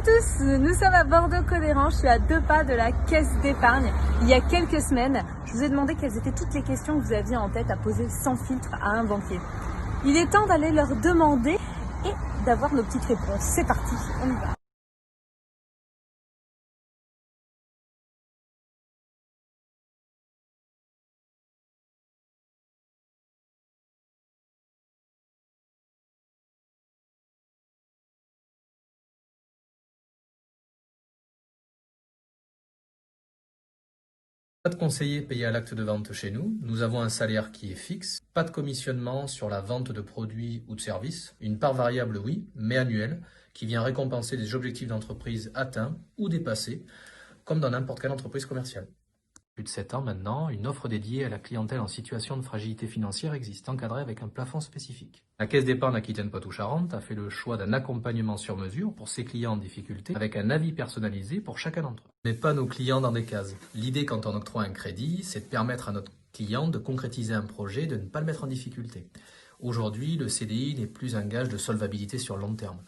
tous, nous sommes à Bordeaux-Codéran, je suis à 2 pas de la caisse d'épargne. Il y a quelques semaines, je vous ai demandé quelles étaient toutes les questions que vous aviez en tête à poser sans filtre à un banquier. Il est temps d'aller leur demander et d'avoir nos petites réponses. C'est parti, on y va. Pas de conseiller payé à l'acte de vente chez nous, nous avons un salaire qui est fixe, pas de commissionnement sur la vente de produits ou de services, une part variable oui, mais annuelle, qui vient récompenser des objectifs d'entreprise atteints ou dépassés, comme dans n'importe quelle entreprise commerciale. Plus de 7 ans maintenant, une offre dédiée à la clientèle en situation de fragilité financière existe, encadrée avec un plafond spécifique. La Caisse d'épargne Aquitaine-Poitou-Charentes a fait le choix d'un accompagnement sur mesure pour ses clients en difficulté, avec un avis personnalisé pour chacun d'entre eux. On ne met pas nos clients dans des cases. L'idée quand on octroie un crédit, c'est de permettre à notre client de concrétiser un projet, de ne pas le mettre en difficulté. Aujourd'hui, le CDI n'est plus un gage de solvabilité sur le long terme.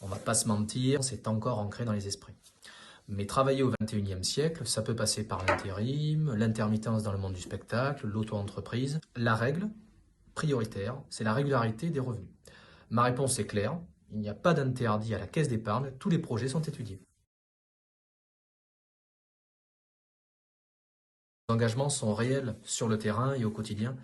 On ne va pas se mentir, c'est encore ancré dans les esprits. Mais travailler au XXIe siècle, ça peut passer par l'intérim, l'intermittence dans le monde du spectacle, l'auto-entreprise. La règle prioritaire, c'est la régularité des revenus. Ma réponse est claire, il n'y a pas d'interdit à la caisse d'épargne, tous les projets sont étudiés. Les engagements sont réels sur le terrain et au quotidien.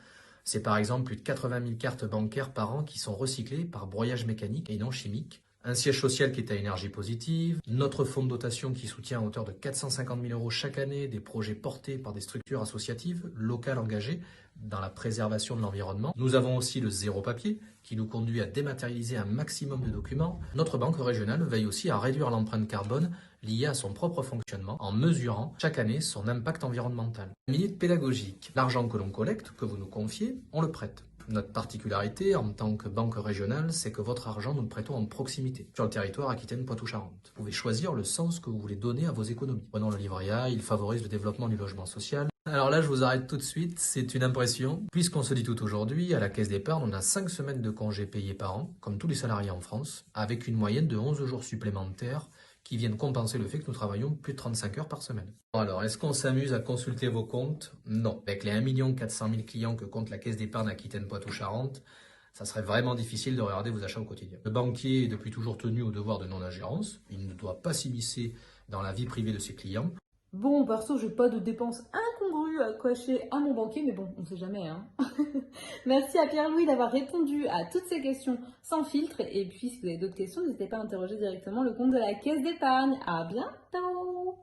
C'est par exemple plus de 80 000 cartes bancaires par an qui sont recyclées par broyage mécanique et non chimique. Un siège social qui est à énergie positive, notre fonds de dotation qui soutient à hauteur de 450 000 € chaque année des projets portés par des structures associatives locales engagées dans la préservation de l'environnement. Nous avons aussi le zéro papier qui nous conduit à dématérialiser un maximum de documents. Notre banque régionale veille aussi à réduire l'empreinte carbone liée à son propre fonctionnement en mesurant chaque année son impact environnemental. Minute pédagogique. L'argent que l'on collecte, que vous nous confiez, on le prête. Notre particularité en tant que banque régionale, c'est que votre argent, nous le prêtons en proximité, sur le territoire Aquitaine-Poitou-Charentes. Vous pouvez choisir le sens que vous voulez donner à vos économies. Prenons le livret A, il favorise le développement du logement social. Alors là, je vous arrête tout de suite, c'est une impression. Puisqu'on se dit tout aujourd'hui, à la caisse d'épargne, on a 5 semaines de congés payés par an, comme tous les salariés en France, avec une moyenne de 11 jours supplémentaires qui viennent compenser le fait que nous travaillons plus de 35 heures par semaine. Alors, est-ce qu'on s'amuse à consulter vos comptes? Non. Avec les 1 400 000 clients que compte la caisse d'épargne Aquitaine-Poitou-Charentes, ça serait vraiment difficile de regarder vos achats au quotidien. Le banquier est depuis toujours tenu au devoir de non-ingérence. Il ne doit pas s'immiscer dans la vie privée de ses clients. Bon, perso, j'ai pas de dépenses incongrues à cocher à mon banquier, mais bon, on sait jamais, hein. Merci à Pierre-Louis d'avoir répondu à toutes ces questions sans filtre. Et puis, si vous avez d'autres questions, n'hésitez pas à interroger directement le compte de la caisse d'épargne. À bientôt!